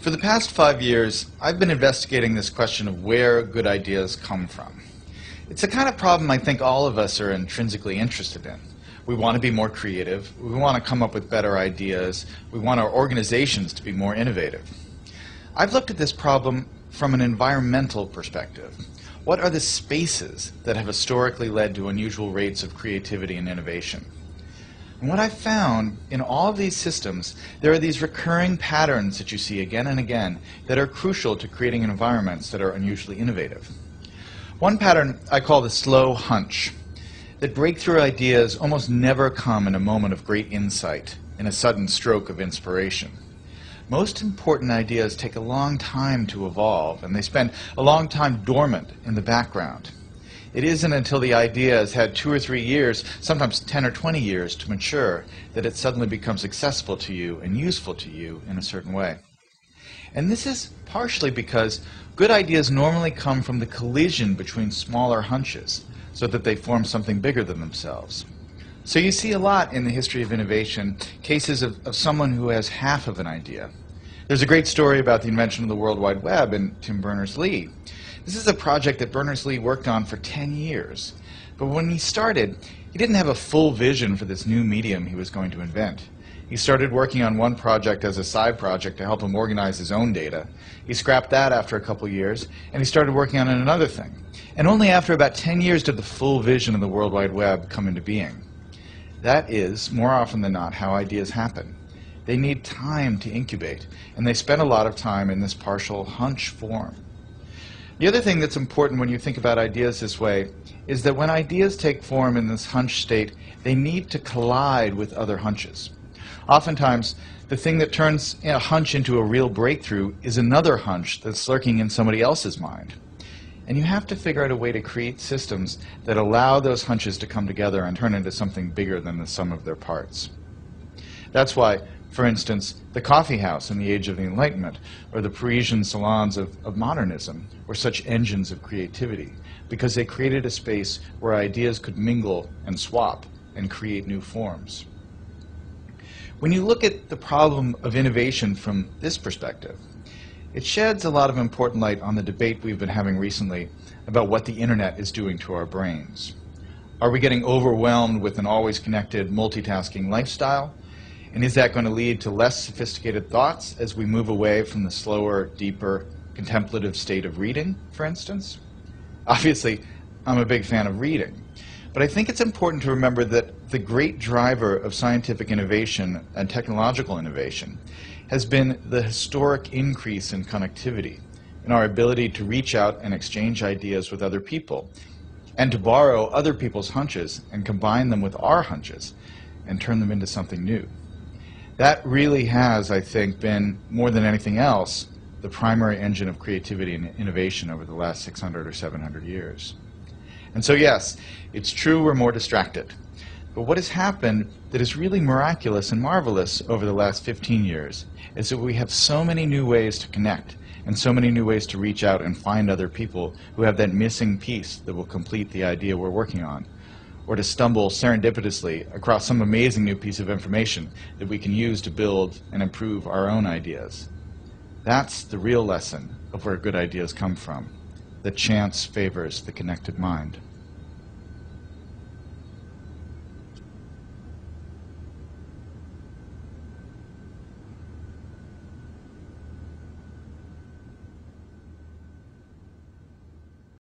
For the past 5 years, I've been investigating this question of where good ideas come from. It's a kind of problem I think all of us are intrinsically interested in. We want to be more creative, we want to come up with better ideas, we want our organizations to be more innovative. I've looked at this problem from an environmental perspective. What are the spaces that have historically led to unusual rates of creativity and innovation? And what I've found in all of these systems, there are these recurring patterns that you see again and again that are crucial to creating environments that are unusually innovative. One pattern I call the slow hunch, that breakthrough ideas almost never come in a moment of great insight, in a sudden stroke of inspiration. Most important ideas take a long time to evolve, and they spend a long time dormant in the background. It isn't until the idea has had 2 or 3 years, sometimes 10 or 20 years to mature, that it suddenly becomes accessible to you and useful to you in a certain way. And this is partially because good ideas normally come from the collision between smaller hunches, so that they form something bigger than themselves. So you see a lot in the history of innovation, cases of someone who has half of an idea. There's a great story about the invention of the World Wide Web and Tim Berners-Lee. This is a project that Berners-Lee worked on for 10 years. But when he started, he didn't have a full vision for this new medium he was going to invent. He started working on one project as a side project to help him organize his own data. He scrapped that after a couple years, and he started working on another thing. And only after about 10 years did the full vision of the World Wide Web come into being. That is, more often than not, how ideas happen. They need time to incubate, and they spend a lot of time in this partial hunch form. The other thing that's important when you think about ideas this way is that when ideas take form in this hunch state, they need to collide with other hunches. Oftentimes, the thing that turns a hunch into a real breakthrough is another hunch that's lurking in somebody else's mind. And you have to figure out a way to create systems that allow those hunches to come together and turn into something bigger than the sum of their parts. That's why, for instance, the coffee house in the age of the Enlightenment, or the Parisian salons of modernism, were such engines of creativity, because they created a space where ideas could mingle and swap and create new forms. When you look at the problem of innovation from this perspective, it sheds a lot of important light on the debate we've been having recently about what the internet is doing to our brains. Are we getting overwhelmed with an always connected, multitasking lifestyle? And is that going to lead to less sophisticated thoughts as we move away from the slower, deeper, contemplative state of reading, for instance? Obviously, I'm a big fan of reading. But I think it's important to remember that the great driver of scientific innovation and technological innovation has been the historic increase in connectivity, in our ability to reach out and exchange ideas with other people, and to borrow other people's hunches and combine them with our hunches and turn them into something new. That really has, I think, been, more than anything else, the primary engine of creativity and innovation over the last 600 or 700 years. And so yes, it's true we're more distracted. But what has happened that is really miraculous and marvelous over the last 15 years is that we have so many new ways to connect and so many new ways to reach out and find other people who have that missing piece that will complete the idea we're working on, or to stumble serendipitously across some amazing new piece of information that we can use to build and improve our own ideas. That's the real lesson of where good ideas come from. That chance favors the connected mind.